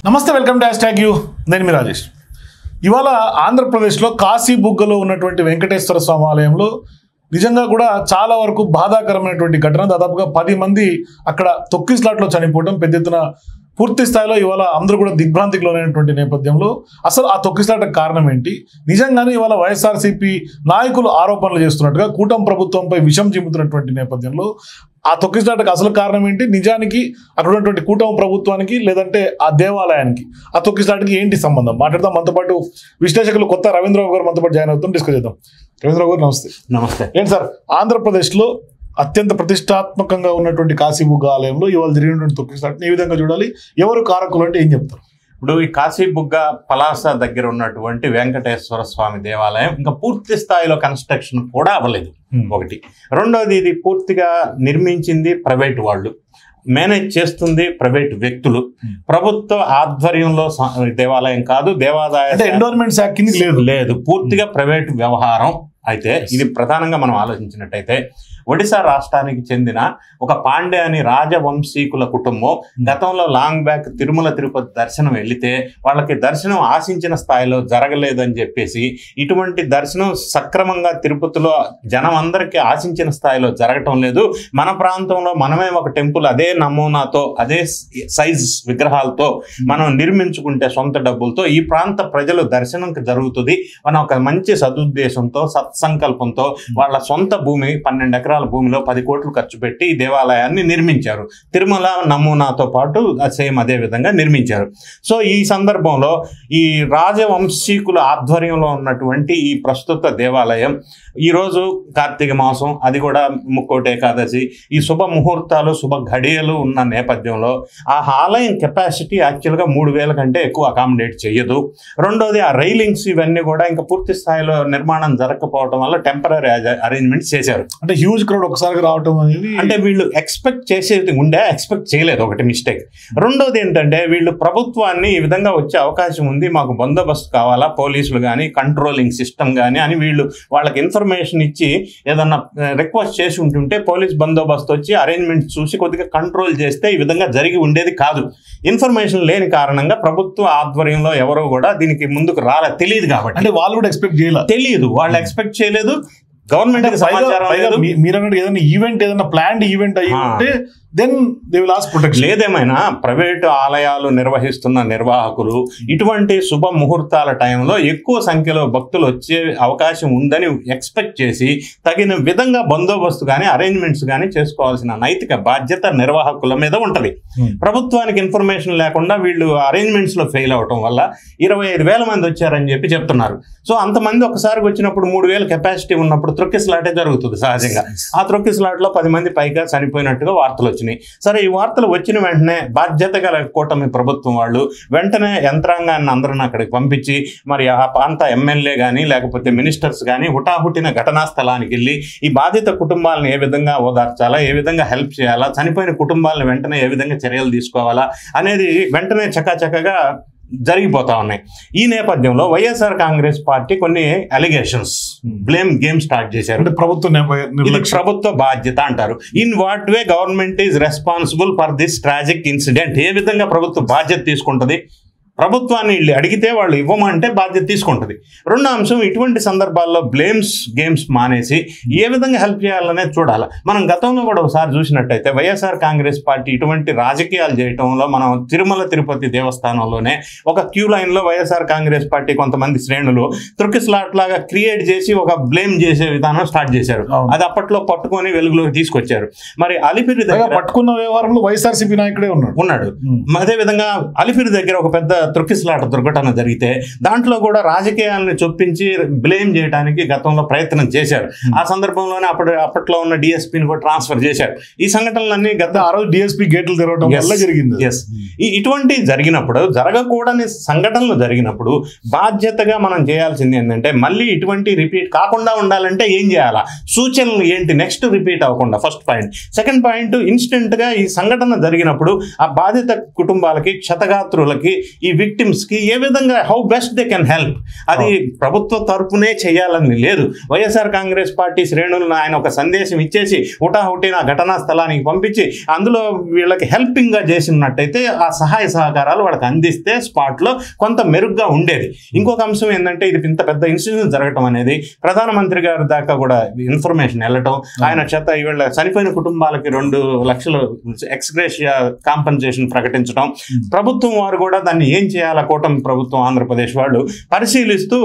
నమస్తే, welcome to #you. నేను మీ రాజేష్. ఇవాళ ఆంధ్రప్రదేశ్లో కాశీబుగ్గలో ఉన్నటువంటి వెంకటేశ్వర స్వామి ఆలయంలో నిజంగా కూడా చాలా వరకు బాధాకరమైనటువంటి ఘటన. దాదాపుగా 10 మంది అక్కడ తొక్కిస్లాట్లో చనిపోవడం, పెద్ద ఎత్తున పూర్తి స్థాయిలో ఇవాళ అందరూ కూడా దిగ్భ్రాంతికి లోనైనటువంటి నేపథ్యంలో అసలు ఆ తొక్కిస్లాటకు కారణం ఏంటి? నిజంగానే ఇవాళ వైఎస్ఆర్సీపీ నాయకులు ఆరోపణలు చేస్తున్నట్టుగా కూటమి ప్రభుత్వంపై విషం చిమ్ముతున్నటువంటి నేపథ్యంలో ఆ తొక్కిస్లాటకు అసలు కారణం ఏంటి? నిజానికి అక్కడ ఉన్నటువంటి కూటమి ప్రభుత్వానికి లేదంటే ఆ దేవాలయానికి ఆ తొక్కిస్లాటకి ఏంటి సంబంధం? మాట్లాడదాం. మనతో పాటు విశ్లేషకులు కొత్త రవీంద్రరావు గారు మనతో పాటు జాయిన్ అవుతాం, డిస్కస్ చేద్దాం. రవీంద్రరావు గారు నమస్తే. నమస్తే. ఏంటి సార్, ఆంధ్రప్రదేశ్లో అత్యంత ప్రతిష్టాత్మకంగా ఉన్నటువంటి కాశీబుగ్గ ఆలయంలో ఇవాళ జరిగినటువంటి తొక్కిస్లాటని ఏ విధంగా చూడాలి? ఎవరు కారకులు అంటే ఏం చెప్తారు? ఇప్పుడు ఈ కాశీబుగ్గ పలాస దగ్గర ఉన్నటువంటి వెంకటేశ్వర స్వామి దేవాలయం ఇంకా పూర్తి స్థాయిలో కన్స్ట్రక్షన్ కూడా అవ్వలేదు. ఒకటి. రెండోది, ఇది పూర్తిగా నిర్మించింది ప్రైవేట్ వాళ్ళు, మేనేజ్ చేస్తుంది ప్రైవేట్ వ్యక్తులు. ప్రభుత్వ ఆధ్వర్యంలో దేవాలయం కాదు, దేవాదాయ ఎండోర్మెంట్ శాఖ కింద లేదు, పూర్తిగా ప్రైవేట్ వ్యవహారం. అయితే ఇది ప్రధానంగా మనం ఆలోచించినట్టయితే ఒడిశా రాష్ట్రానికి చెందిన ఒక పాండే అని రాజవంశీకుల కుటుంబం గతంలో లాంగ్ బ్యాక్ తిరుమల తిరుపతి దర్శనం వెళితే వాళ్ళకి దర్శనం ఆశించిన స్థాయిలో జరగలేదని చెప్పేసి, ఇటువంటి దర్శనం సక్రమంగా తిరుపతిలో జనం అందరికీ ఆశించిన స్థాయిలో జరగటం లేదు, మన ప్రాంతంలో మనమే ఒక టెంపుల్ అదే నమూనాతో అదే సైజ్ విగ్రహాలతో మనం నిర్మించుకుంటే సొంత డబ్బులతో ఈ ప్రాంత ప్రజలు దర్శనం జరుగుతుంది మన ఒక మంచి సదుద్దేశంతో సత్సంకల్పంతో వాళ్ళ సొంత భూమి 12 ఎకరాల భూమిలో 10 కోట్లు ఖర్చు పెట్టి ఈ దేవాలయాన్ని నిర్మించారు. తిరుమల నమూనాతో పాటు సేమ్ అదే విధంగా నిర్మించారు. సో ఈ సందర్భంలో ఈ రాజవంశీకుల ఆధ్వర్యంలో ఉన్నటువంటి ఈ ప్రస్తుత దేవాలయం ఈరోజు కార్తీక మాసం, అది కూడా ముక్కోటి ఏకాదశి, ఈ శుభ ముహూర్తాలు శుభ ఘడియలు ఉన్న నేపథ్యంలో ఆ ఆలయం కెపాసిటీ యాక్చువల్గా 3000 కంటే ఎక్కువ అకామిడేట్ చేయదు. రెండోది, ఆ రైలింగ్స్ ఇవన్నీ కూడా ఇంకా పూర్తి స్థాయిలో నిర్మాణం జరగకపోవడం వల్ల టెంపరీ అరేంజ్మెంట్స్ చేశారు. అంటే హ్యూజ్ క్రౌడ్ ఒకసారి రావటం అనేది అంటే వీళ్ళు ఎక్స్పెక్ట్ చేసేది ఉండే, ఎక్స్పెక్ట్ చేయలేదు, ఒకటి మిస్టేక్. రెండోది ఏంటంటే వీళ్ళు ప్రభుత్వాన్ని ఈ విధంగా వచ్చే అవకాశం ఉంది, మాకు బందోబస్తు కావాలా, పోలీసులు కానీ కంట్రోలింగ్ సిస్టమ్ కానీ అని వీళ్ళు వాళ్ళకి ఇన్ఫర్మేషన్ ఇచ్చి ఏదన్నా రిక్వెస్ట్ చేసి ఉంటుంటే పోలీస్ బందోబస్తు వచ్చి అరేంజ్మెంట్స్ చూసి కొద్దిగా కంట్రోల్ చేస్తే ఈ విధంగా జరిగి ఉండేది కాదు. ఇన్ఫర్మేషన్ లేని కారణంగా ప్రభుత్వ ఆధ్వర్యంలో ఎవరో కూడా దీనికి ముందుకు తెలియదు కాబట్టి, అంటే వాళ్ళు కూడా ఎక్స్పెక్ట్ చేయలేదు, తెలియదు, వాళ్ళు ఎక్స్పెక్ట్ చేయలేదు. గవర్నమెంట్ మీరు అన్నట్టు ఏదైనా ఈవెంట్, ఏదైనా ప్లాన్డ్ ఈవెంట్ అయ్యి ఉంటే then they will ask protection. లేదేమైనా ప్రైవేటు ఆలయాలు నిర్వహిస్తున్న నిర్వాహకులు ఇటువంటి శుభ ముహూర్తాల టైంలో ఎక్కువ సంఖ్యలో భక్తులు వచ్చే అవకాశం ఉందని ఎక్స్పెక్ట్ చేసి తగిన విధంగా బందోబస్తు కానీ అరేంజ్మెంట్స్ కానీ చేసుకోవాల్సిన నైతిక బాధ్యత నిర్వాహకుల మీద ఉంటుంది. ప్రభుత్వానికి ఇన్ఫర్మేషన్ లేకుండా వీళ్ళు అరేంజ్మెంట్స్లో ఫెయిల్ అవటం వల్ల 25,000 మంది వచ్చారని చెప్తున్నారు. సో అంతమంది ఒకసారి వచ్చినప్పుడు 3,000 కెపాసిటీ ఉన్నప్పుడు త్రొక్కిసలాటే జరుగుతుంది సహజంగా. ఆ త్రొక్కిసలాట్లో 10 మంది పైగా చనిపోయినట్టుగా వార్తలు వచ్చినాయి. సరే, ఈ వార్తలు వచ్చిన వెంటనే బాధ్యత గల కూటమి ప్రభుత్వం వాళ్ళు వెంటనే యంత్రాంగాన్ని అందరిని అక్కడికి పంపించి మరి ఆ ప్రాంత ఎమ్మెల్యే కానీ లేకపోతే మినిస్టర్స్ కానీ హుటాహుటిన ఘటనా స్థలానికి వెళ్ళి ఈ బాధిత కుటుంబాలను ఏ విధంగా ఓదార్చాలా, ఏ విధంగా హెల్ప్ చేయాలా, చనిపోయిన కుటుంబాలను వెంటనే ఏ విధంగా చర్యలు తీసుకోవాలా అనేది వెంటనే చకాచకగా జరిగిపోతా ఉన్నాయి. ఈ నేపథ్యంలో వైఎస్ఆర్ కాంగ్రెస్ పార్టీ కొన్ని అలిగేషన్స్, బ్లేమ్ గేమ్ స్టార్ట్ చేశారు. ప్రభుత్వ బాధ్యత అంటారు. In what way government is responsible for this tragic incident? ఏ విధంగా ప్రభుత్వం బాధ్యత తీసుకుంటుంది? ప్రభుత్వాన్ని అడిగితే వాళ్ళు ఇవ్వమంటే బాధ్యత తీసుకుంటుంది. రెండో అంశం, ఇటువంటి సందర్భాల్లో గేమ్స్ మానేసి ఏ విధంగా హెల్ప్ చేయాలనేది చూడాలి. మనం గతంలో కూడా ఒకసారి చూసినట్టయితే వైఎస్ఆర్ కాంగ్రెస్ పార్టీ ఇటువంటి రాజకీయాలు చేయటంలో మనం తిరుమల తిరుపతి దేవస్థానంలోనే ఒక క్యూ లైన్లో వైఎస్ఆర్ కాంగ్రెస్ పార్టీ కొంతమంది శ్రేణులు త్రొక్కిసలాట్ లాగా క్రియేట్ చేసి ఒక బ్లేమ్ చేసే విధానం స్టార్ట్ చేశారు. అది అప్పట్లో పట్టుకొని వెలుగులోకి తీసుకొచ్చారు. మరి అలిపిరి దగ్గర పట్టుకున్న వ్యవహారంలో వైఎస్ఆర్సీపీ నాయకుడే ఉన్నాడు. అదేవిధంగా అలిపిరి దగ్గర ఒక పెద్ద త్రొక్కిసలాట దుర్ఘటన జరిగితే దాంట్లో కూడా రాజకీయాలను చొప్పించి బ్లేమ్ చేయడానికి గతంలో ప్రయత్నం చేశారు. ఆ సందర్భంలోనే అప్పట్లో ఉన్న డిఎస్పీని కూడా ట్రాన్స్ఫర్ చేశారు. ఈ సంఘటనలన్నీ ఆ రోజు డిఎస్పీ గేట్లు తెరవడం వల్ల జరిగింది. ఇటువంటి జరిగినప్పుడు, జరగకూడని సంఘటనలు జరిగినప్పుడు బాధ్యతగా మనం చేయాల్సింది ఏంటంటే మళ్ళీ ఇటువంటి రిపీట్ కాకుండా ఉండాలంటే ఏం చేయాలా, సూచనలు ఏంటి, నెక్స్ట్ రిపీట్ అవ్వకుండా. First point. Second point, instant గా ఈ సంఘటన జరిగినప్పుడు ఆ బాధిత కుటుంబాలకి, క్షతగాత్రులకి ఈ ఈ విక్టిమ్స్ కి ఏ విధంగా how best they can help, అది ప్రభుత్వ తరపునే చేయాలని లేదు. వైఎస్ఆర్ కాంగ్రెస్ పార్టీ శ్రేణులను ఆయన ఒక సందేశం ఇచ్చేసి హుటాహుటిన ఘటనా స్థలానికి పంపించి అందులో వీళ్ళకి హెల్పింగ్ గా చేసినట్టయితే ఆ సహాయ సహకారాలు వాళ్ళకి అందిస్తే స్పాట్ లో కొంత మెరుగ్గా ఉండేది. ఇంకొక అంశం ఏంటంటే ఇది ఇంత పెద్ద ఇన్సిడెంట్ జరగటం అనేది ప్రధానమంత్రి గారి దాకా కూడా ఇన్ఫర్మేషన్ వెళ్ళటం, ఆయన చేత వీళ్ళ చనిపోయిన కుటుంబాలకి 2 లక్షలు ఎక్స్గ్రేషియా కాంపన్సేషన్ ప్రకటించడం, ప్రభుత్వం వారు కూడా దాన్ని ఏం చేయాలా కూటమి ప్రభుత్వం ఆంధ్రప్రదేశ్ వాళ్ళు పరిశీలిస్తూ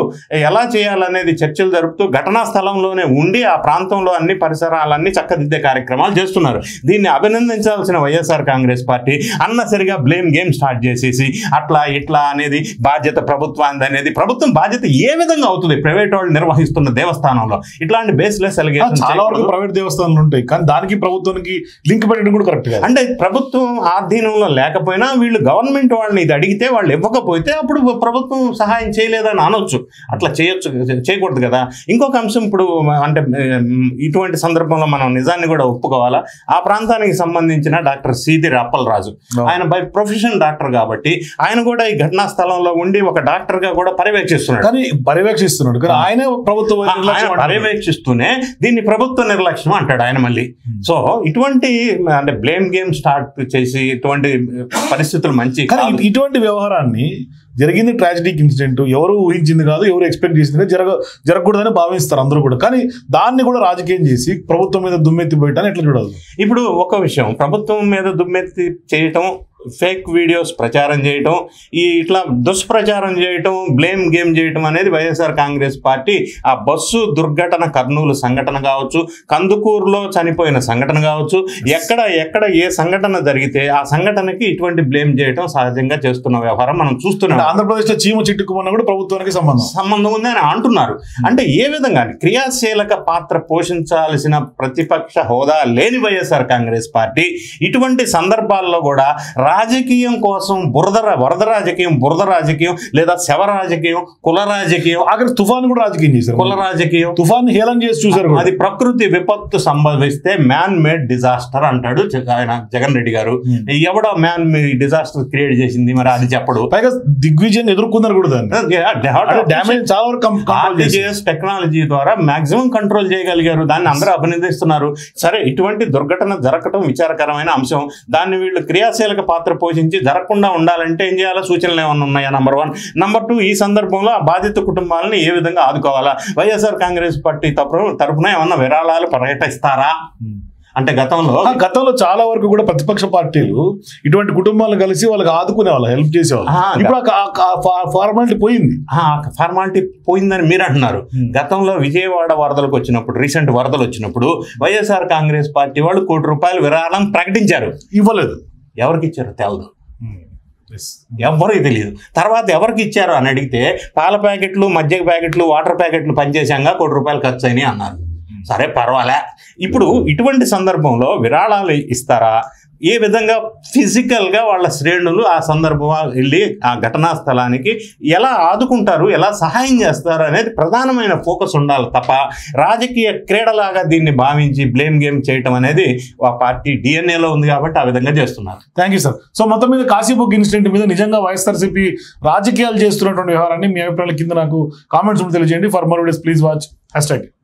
ఎలా చేయాలనేది చర్చలు జరుపుతూ ఘటనా స్థలంలోనే ఉండి ఆ ప్రాంతంలో అన్ని పరిసరాలన్నీ చక్కదిద్దే కార్యక్రమాలు చేస్తున్నారు. దీన్ని అభినందించాల్సిన వైఎస్ఆర్ కాంగ్రెస్ పార్టీ అన్నసరిగా బ్లేమ్ గేమ్ స్టార్ట్ చేసేసి అట్లా ఇట్లా అనేది బాధ్యత ప్రభుత్వానికి అనేది, ప్రభుత్వం బాధ్యత ఏ విధంగా అవుతుంది ప్రైవేట్ వాళ్ళు నిర్వహిస్తున్న దేవస్థానంలో? ఇట్లాంటి బేస్లెస్ అలిగేషన్స్ చాలా వరకు ప్రైవేట్ దేవస్థానాలు ఉంటాయి, కానీ దానికి ప్రభుత్వానికి లింక్ పెట్టడం కూడా కరెక్ట్ కాదు. అంటే ప్రభుత్వం ఆధీనంలో లేకపోయినా వీళ్ళు గవర్నమెంట్ వాళ్ళని ఇది అడిగితే వాళ్ళు ఇవ్వకపోతే అప్పుడు ప్రభుత్వం సహాయం చేయలేదని అనొచ్చు. అట్లా చేయకూడదు కదా. ఇంకొక అంశం, ఇప్పుడు అంటే ఇటువంటి సందర్భంలో మనం నిజాన్ని కూడా ఒప్పుకోవాలా, ఆ ప్రాంతానికి సంబంధించిన డాక్టర్ సీదిరి అప్పలరాజు ఆయన బై ప్రొఫెషన్ డాక్టర్ కాబట్టి ఆయన కూడా ఈ ఘటనా స్థలంలో ఉండి ఒక డాక్టర్ గా కూడా పర్యవేక్షిస్తున్నాడు. కానీ ఆయనే ప్రభుత్వం పర్యవేక్షిస్తూనే దీన్ని ప్రభుత్వ నిర్లక్ష్యం అంటాడు ఆయన మళ్ళీ. సో ఇటువంటి అంటే బ్లేమ్ గేమ్ స్టార్ట్ చేసి ఇటువంటి పరిస్థితులు మంచి. ఇటువంటి వ్యవహారాన్ని జరిగింది ట్రాజిడిక్ ఇన్సిడెంట్, ఎవరు ఊహించింది కాదు, ఎవరు ఎక్స్పెక్ట్ చేసింది జరగకూడదని భావిస్తారు అందరూ కూడా. కానీ దాన్ని కూడా రాజకీయం చేసి ప్రభుత్వం మీద దుమ్మెత్తి పోయటాన్ని ఎట్లా చూడాలి? ఇప్పుడు ఒక విషయం, ప్రభుత్వం మీద దుమ్మెత్తి చేయటం, ఫేక్ వీడియోస్ ప్రచారం చేయటం, ఇట్లా దుష్ప్రచారం చేయటం, బ్లేమ్ గేమ్ చేయటం అనేది వైఎస్ఆర్ కాంగ్రెస్ పార్టీ ఆ బస్సు దుర్ఘటన కర్నూలు సంఘటన కావచ్చు, కందుకూరులో చనిపోయిన సంఘటన కావచ్చు, ఎక్కడ ఏ సంఘటన జరిగితే ఆ సంఘటనకి ఇటువంటి బ్లేమ్ చేయటం సహజంగా చేస్తున్న వ్యవహారం మనం చూస్తున్నాం. ఆంధ్రప్రదేశ్ లో చీమ చిట్టుకుమన్నా కూడా ప్రభుత్వానికి సంబంధం ఉంది అని అంటున్నారు. అంటే ఏ విధంగా క్రియాశీలక పాత్ర పోషించాల్సిన ప్రతిపక్ష హోదా లేని వైఎస్ఆర్ కాంగ్రెస్ పార్టీ ఇటువంటి సందర్భాల్లో కూడా రాజకీయం కోసం వరద రాజకీయం లేదా శవ రాజకీయం, కుల రాజకీయం, ఆఖరి తుఫాను కూడా రాజకీయం చేశారు. కుల రాజకీయం, తుఫాను హేళన చేసి చూశారు. అది ప్రకృతి విపత్తు సంభవిస్తే మ్యాన్ మేడ్ డిజాస్టర్ అంటాడు ఆయన జగన్ రెడ్డి గారు. ఎవడో మ్యాన్ మేడ్ డిజాస్టర్ క్రియేట్ చేసింది మరి అది చెప్పడు. పైగా దిగ్విజయం ఎదుర్కొన్నారు కూడా టెక్నాలజీ ద్వారా మాక్సిమం కంట్రోల్ చేయగలిగారు. దాన్ని అందరూ అభినందిస్తున్నారు. సరే, ఇటువంటి దుర్ఘటన జరగటం విచారకరమైన అంశం. దాన్ని వీళ్ళు క్రియాశీలక పాత్ర పోషించి జరగకుండా ఉండాలంటే ఏం చేయాలో సూచనలు ఏమన్నా ఉన్నాయా? నంబర్ 1. నంబర్ 2, ఈ సందర్భంలో ఆ బాధిత కుటుంబాలను ఏ విధంగా ఆదుకోవాలా? వైఎస్ఆర్ కాంగ్రెస్ పార్టీ తరపున ఏమన్నా విరాళాలు ప్రకటిస్తారా? అంటే గతంలో చాలా వరకు కూడా ప్రతిపక్ష పార్టీలు ఇటువంటి కుటుంబాలు కలిసి వాళ్ళకి ఆదుకునే వాళ్ళు, హెల్ప్ చేసేవాళ్ళు. ఇప్పుడు ఫార్మాలిటీ పోయిందని మీరు అంటున్నారు. గతంలో విజయవాడ వరదలకు వచ్చినప్పుడు, రీసెంట్ వరదలు వచ్చినప్పుడు వైఎస్ఆర్ కాంగ్రెస్ పార్టీ వాళ్ళు ₹1 కోటి విరాళం ప్రకటించారు. ఇవ్వలేదు. ఎవరికి ఇచ్చారు తెలదు, ఎవరికి తెలియదు. తర్వాత ఎవరికి ఇచ్చారు అని అడిగితే పాల ప్యాకెట్లు, మజ్జిగ ప్యాకెట్లు, వాటర్ ప్యాకెట్లు పనిచేసాక ₹1 కోటి ఖర్చు అయినాయి అన్నారు. సరే, పర్వాలే. ఇప్పుడు ఇటువంటి సందర్భంలో విరాళాలు ఇస్తారా? ఏ విధంగా ఫిజికల్గా వాళ్ళ శ్రేణులు ఆ సందర్భంగా వెళ్ళి ఆ ఘటనా స్థలానికి ఎలా ఆదుకుంటారు, ఎలా సహాయం చేస్తారు అనేది ప్రధానమైన ఫోకస్ ఉండాలి తప్ప రాజకీయ క్రీడలాగా దీన్ని భావించి బ్లేమ్ గేమ్ చేయటం అనేది ఆ పార్టీ డిఎన్ఏలో ఉంది కాబట్టి ఆ విధంగా చేస్తున్నారు. Thank you sir. సో మొత్తం మీద కాశీబుక్ ఇన్సిడెంట్ మీద నిజంగా వైఎస్ఆర్సీపీ రాజకీయాలు చేస్తున్నటువంటి వ్యవహారాన్ని మీ అభిప్రాయాల కింద నాకు కామెంట్స్ తెలియజేయండి. For more videos please watch #.